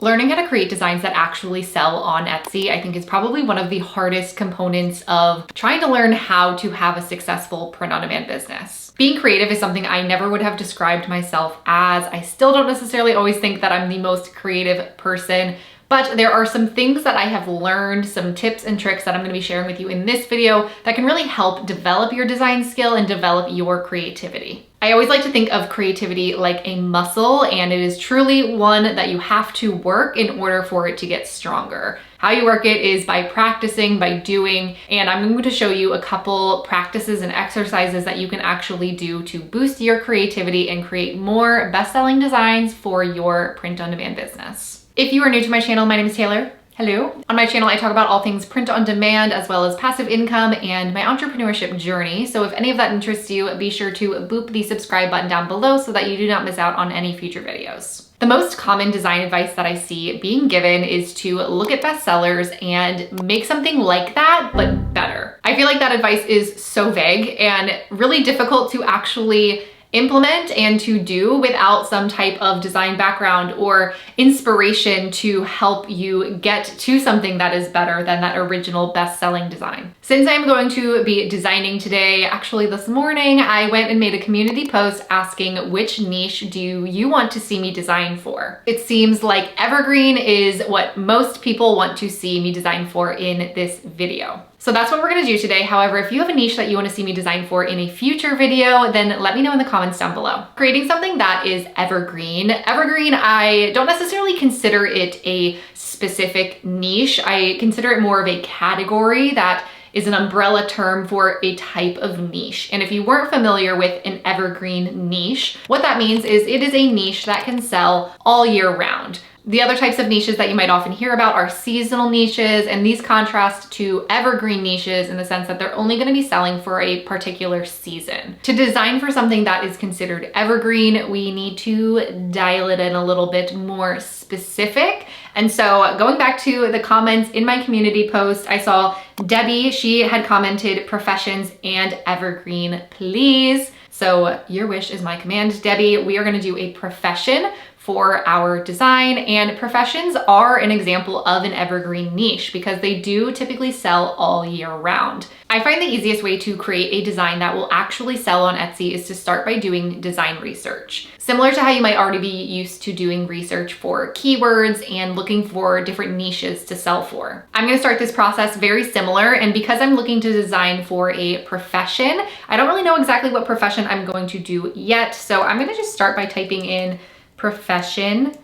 Learning how to create designs that actually sell on Etsy, I think, is probably one of the hardest components of trying to learn how to have a successful print-on-demand business. Being creative is something I never would have described myself as. I still don't necessarily always think that I'm the most creative person, but there are some things that I have learned, some tips and tricks that I'm going to be sharing with you in this video that can really help develop your design skill and develop your creativity. I always like to think of creativity like a muscle, and it is truly one that you have to work in order for it to get stronger. How you work it is by practicing, by doing, and I'm going to show you a couple practices and exercises that you can actually do to boost your creativity and create more best-selling designs for your print-on-demand business. If you are new to my channel, my name is Taylor. Hello. On my channel, I talk about all things print on demand, as well as passive income and my entrepreneurship journey. So if any of that interests you, be sure to boop the subscribe button down below so that you do not miss out on any future videos. The most common design advice that I see being given is to look at bestsellers and make something like that, but better. I feel like that advice is so vague and really difficult to actually implement and to do without some type of design background or inspiration to help you get to something that is better than that original best-selling design. Since I'm going to be designing today, actually this morning, I went and made a community post asking which niche do you want to see me design for. It seems like evergreen is what most people want to see me design for in this video. So that's what we're gonna do today. However, if you have a niche that you wanna see me design for in a future video, then let me know in the comments down below. Creating something that is evergreen. Evergreen, I don't necessarily consider it a specific niche. I consider it more of a category that is an umbrella term for a type of niche. And if you weren't familiar with an evergreen niche, what that means is it is a niche that can sell all year round. The other types of niches that you might often hear about are seasonal niches, and these contrast to evergreen niches in the sense that they're only going to be selling for a particular season. To design for something that is considered evergreen, we need to dial it in a little bit more specific. And so going back to the comments in my community post, I saw Debbie, she had commented professions and evergreen, please. So your wish is my command, Debbie. We are going to do a profession for our design, and professions are an example of an evergreen niche because they do typically sell all year round. I find the easiest way to create a design that will actually sell on Etsy is to start by doing design research. Similar to how you might already be used to doing research for keywords and looking for different niches to sell for. I'm gonna start this process very similar, and because I'm looking to design for a profession, I don't really know exactly what profession I'm going to do yet, so I'm gonna just start by typing in profession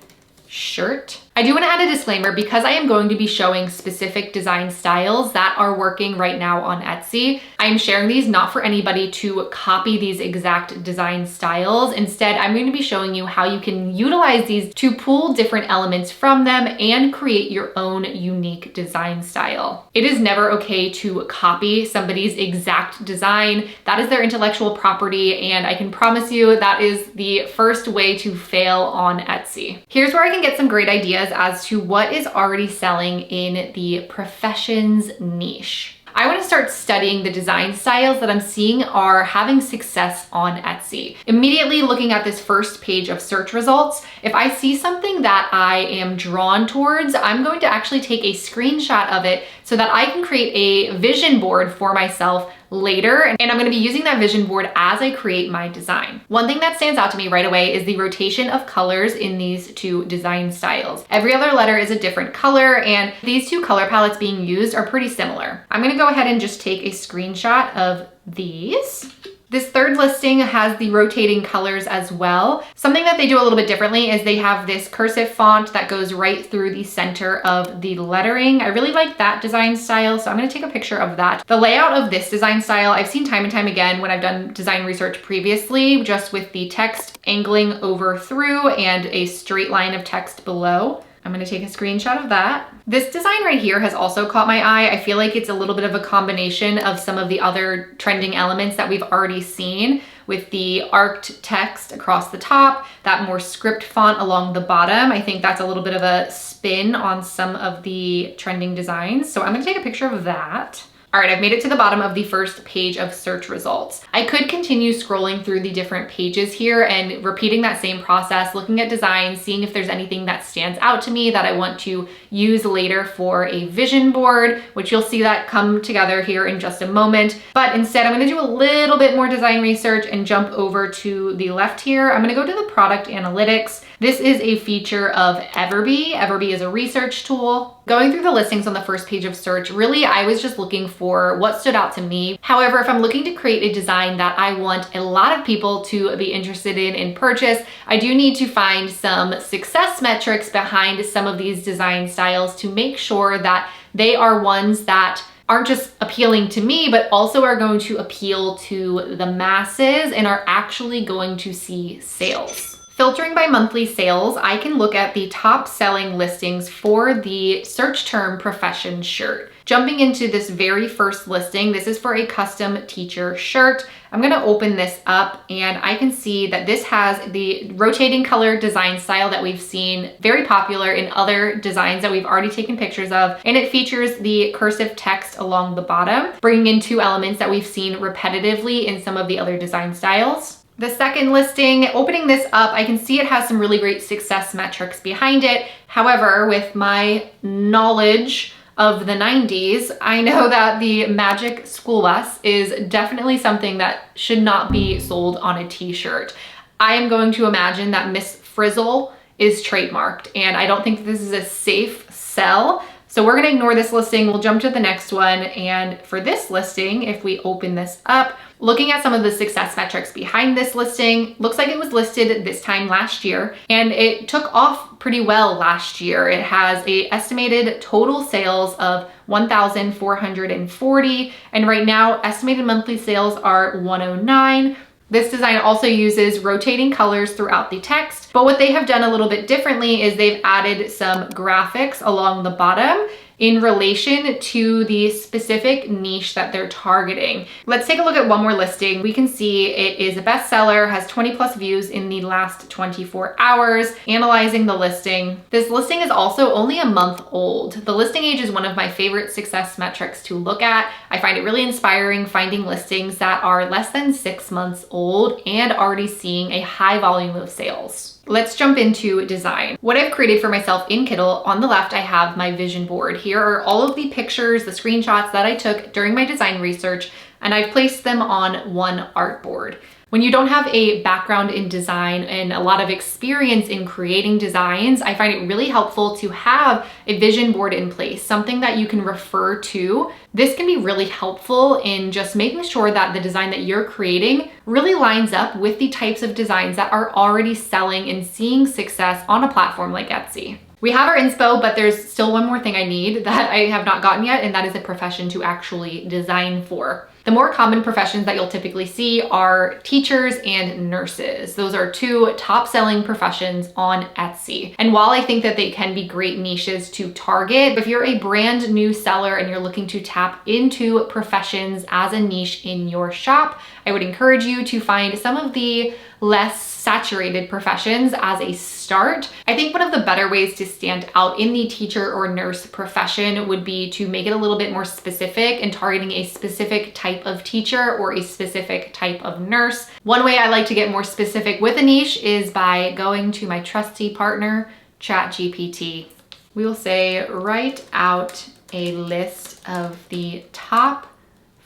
shirt. I do want to add a disclaimer because I am going to be showing specific design styles that are working right now on Etsy. I'm sharing these not for anybody to copy these exact design styles. Instead, I'm going to be showing you how you can utilize these to pull different elements from them and create your own unique design style. It is never okay to copy somebody's exact design. That is their intellectual property, and I can promise you that is the first way to fail on Etsy. Here's where I can get some great ideas as to what is already selling in the professions niche. I want to start studying the design styles that I'm seeing are having success on Etsy. Immediately looking at this first page of search results, if I see something that I am drawn towards, I'm going to actually take a screenshot of it so that I can create a vision board for myself later, and I'm going to be using that vision board as I create my design. One thing that stands out to me right away is the rotation of colors in these two design styles. Every other letter is a different color, and these two color palettes being used are pretty similar. I'm going to go ahead and just take a screenshot of these. This third listing has the rotating colors as well. Something that they do a little bit differently is they have this cursive font that goes right through the center of the lettering. I really like that design style, so I'm gonna take a picture of that. The layout of this design style, I've seen time and time again when I've done design research previously, just with the text angling over through and a straight line of text below. I'm gonna take a screenshot of that. This design right here has also caught my eye. I feel like it's a little bit of a combination of some of the other trending elements that we've already seen with the arced text across the top, that more script font along the bottom. I think that's a little bit of a spin on some of the trending designs. So I'm gonna take a picture of that. All right, I've made it to the bottom of the first page of search results. I could continue scrolling through the different pages here and repeating that same process, looking at designs, seeing if there's anything that stands out to me that I want to use later for a vision board, which you'll see that come together here in just a moment. But instead, I'm gonna do a little bit more design research and jump over to the left here. I'm gonna go to the product analytics. This is a feature of Everbee. Everbee is a research tool. Going through the listings on the first page of search, really, I was just looking for what stood out to me. However, if I'm looking to create a design that I want a lot of people to be interested in and purchase, I do need to find some success metrics behind some of these design styles to make sure that they are ones that aren't just appealing to me, but also are going to appeal to the masses and are actually going to see sales. Filtering by monthly sales, I can look at the top selling listings for the search term profession shirt. Jumping into this very first listing, this is for a custom teacher shirt. I'm gonna open this up and I can see that this has the rotating color design style that we've seen very popular in other designs that we've already taken pictures of. And it features the cursive text along the bottom, bringing in two elements that we've seen repetitively in some of the other design styles. The second listing, opening this up, I can see it has some really great success metrics behind it. However, with my knowledge of the 90s, I know that the magic school bus is definitely something that should not be sold on a t-shirt. I am going to imagine that Miss Frizzle is trademarked, and I don't think this is a safe sell. So we're gonna ignore this listing. We'll jump to the next one. And for this listing, if we open this up, looking at some of the success metrics behind this listing, looks like it was listed this time last year and it took off pretty well last year. It has an estimated total sales of 1,440 and right now estimated monthly sales are 109. This design also uses rotating colors throughout the text, but what they have done a little bit differently is they've added some graphics along the bottom in relation to the specific niche that they're targeting. Let's take a look at one more listing. We can see it is a bestseller, has 20 plus views in the last 24 hours. Analyzing the listing. This listing is also only a month old. The listing age is one of my favorite success metrics to look at. I find it really inspiring finding listings that are less than 6 months old and already seeing a high volume of sales. Let's jump into design. What I've created for myself in Kittl, on the left, I have my vision board. Here are all of the pictures, the screenshots that I took during my design research, and I've placed them on one artboard. When you don't have a background in design and a lot of experience in creating designs, I find it really helpful to have a vision board in place, something that you can refer to. This can be really helpful in just making sure that the design that you're creating really lines up with the types of designs that are already selling and seeing success on a platform like Etsy. We have our inspo, but there's still one more thing I need that I have not gotten yet, and that is a profession to actually design for. The more common professions that you'll typically see are teachers and nurses. Those are two top selling professions on Etsy. And while I think that they can be great niches to target, if you're a brand new seller and you're looking to tap into professions as a niche in your shop, I would encourage you to find some of the less saturated professions as a start. I think one of the better ways to stand out in the teacher or nurse profession would be to make it a little bit more specific and targeting a specific type of teacher or a specific type of nurse. One way I like to get more specific with a niche is by going to my trusty partner, ChatGPT. We will say, write out a list of the top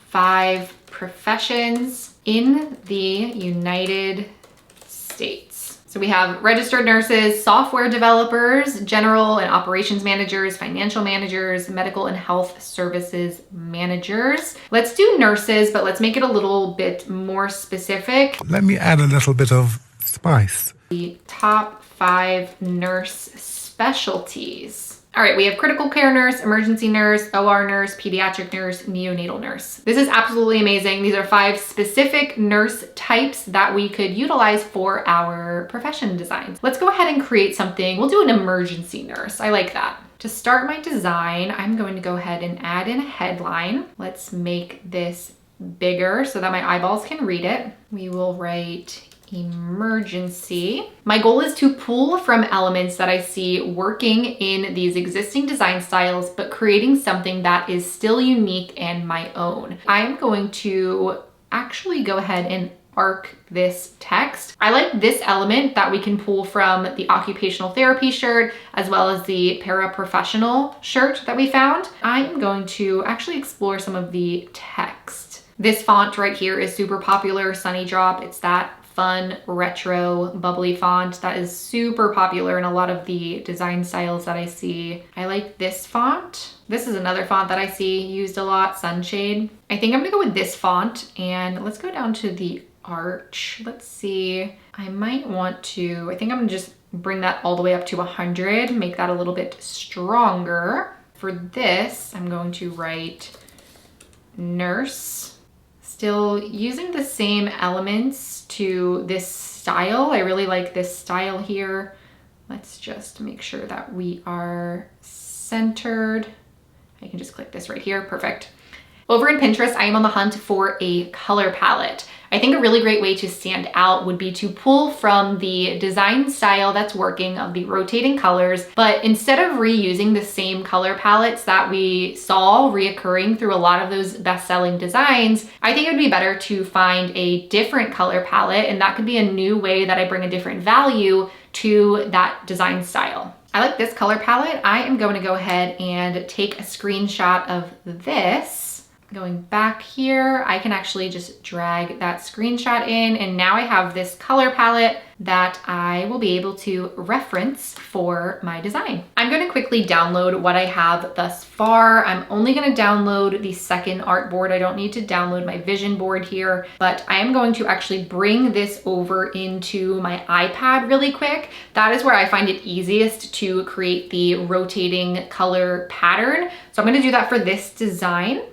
5 professions in the United States. So we have registered nurses, software developers, general and operations managers, financial managers, medical and health services managers. Let's do nurses, but let's make it a little bit more specific. Let me add a little bit of spice. The top 5 nurse specialties. All right, we have critical care nurse, emergency nurse, OR nurse, pediatric nurse, neonatal nurse. This is absolutely amazing. These are 5 specific nurse types that we could utilize for our profession designs. Let's go ahead and create something. We'll do an emergency nurse. I like that. To start my design, I'm going to go ahead and add in a headline. Let's make this bigger so that my eyeballs can read it. We will write emergency. My goal is to pull from elements that I see working in these existing design styles, but creating something that is still unique and my own. I'm going to actually go ahead and arc this text. I like this element that we can pull from the occupational therapy shirt as well as the paraprofessional shirt that we found. I am going to actually explore some of the text. This font right here is super popular, Sunny Drop. It's that fun, retro, bubbly font that is super popular in a lot of the design styles that I see. I like this font. This is another font that I see used a lot, Sunshade. I think I'm gonna go with this font, and let's go down to the arch. Let's see, I might want to, I think I'm gonna just bring that all the way up to 100, make that a little bit stronger. For this, I'm going to write nurse. Still using the same elements to this style. I really like this style here. Let's just make sure that we are centered. I can just click this right here, perfect. Over in Pinterest, I am on the hunt for a color palette. I think a really great way to stand out would be to pull from the design style that's working of the rotating colors, but instead of reusing the same color palettes that we saw reoccurring through a lot of those best-selling designs, I think it would be better to find a different color palette, and that could be a new way that I bring a different value to that design style. I like this color palette. I am going to go ahead and take a screenshot of this. Going back here, I can actually just drag that screenshot in, and now I have this color palette that I will be able to reference for my design. I'm going to quickly download what I have thus far. I'm only going to download the second artboard. I don't need to download my vision board here, but I am going to actually bring this over into my iPad really quick. That is where I find it easiest to create the rotating color pattern. So I'm going to do that for this design.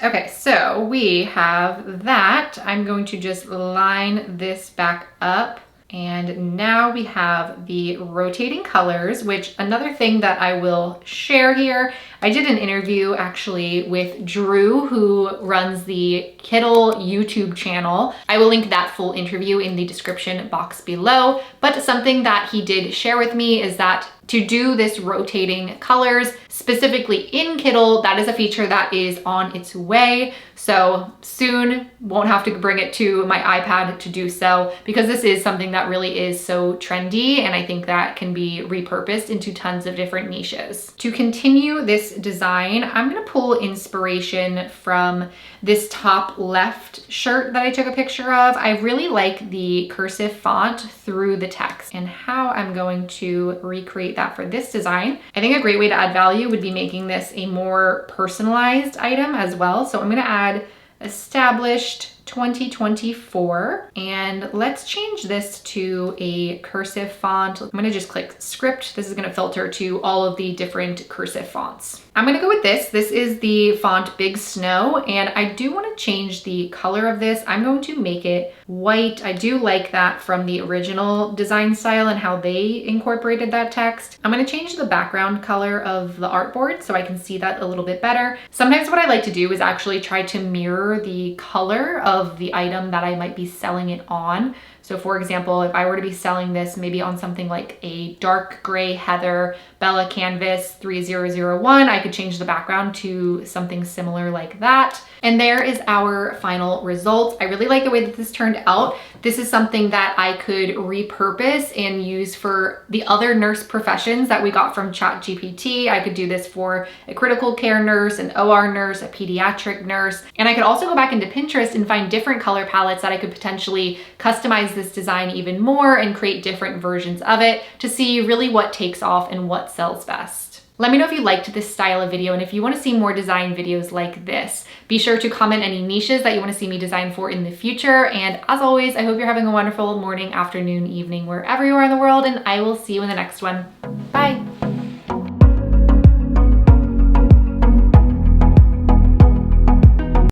Okay, so we have that. I'm going to just line this back up, and now we have the rotating colors, which another thing that I will share here, I did an interview actually with Drew, who runs the Kittl YouTube channel. I will link that full interview in the description box below, but something that he did share with me is that to do this rotating colors, specifically in Kittl, that is a feature that is on its way. So soon, won't have to bring it to my iPad to do so, because this is something that really is so trendy, and I think that can be repurposed into tons of different niches. To continue this design, I'm gonna pull inspiration from this top left shirt that I took a picture of. I really like the cursive font through the text, and how I'm going to recreate that for this design. I think a great way to add value would be making this a more personalized item as well. So I'm gonna add established 2024, and let's change this to a cursive font. I'm gonna just click script. This is gonna filter to all of the different cursive fonts. I'm gonna go with this. This is the font Big Snow, and I do wanna change the color of this. I'm going to make it white. I do like that from the original design style and how they incorporated that text. I'm gonna change the background color of the artboard so I can see that a little bit better. Sometimes what I like to do is actually try to mirror the color of the item that I might be selling it on. So for example, if I were to be selling this maybe on something like a dark gray heather Bella canvas 3001, I could change the background to something similar like that. And there is our final result. I really like the way that this turned out. This is something that I could repurpose and use for the other nurse professions that we got from ChatGPT. I could do this for a critical care nurse, an OR nurse, a pediatric nurse. And I could also go back into Pinterest and find different color palettes that I could potentially customize this design even more and create different versions of it to see really what takes off and what sells best. Let me know if you liked this style of video, and if you want to see more design videos like this. Be sure to comment any niches that you want to see me design for in the future. And as always, I hope you're having a wonderful morning, afternoon, evening, wherever you are in the world, and I will see you in the next one. Bye.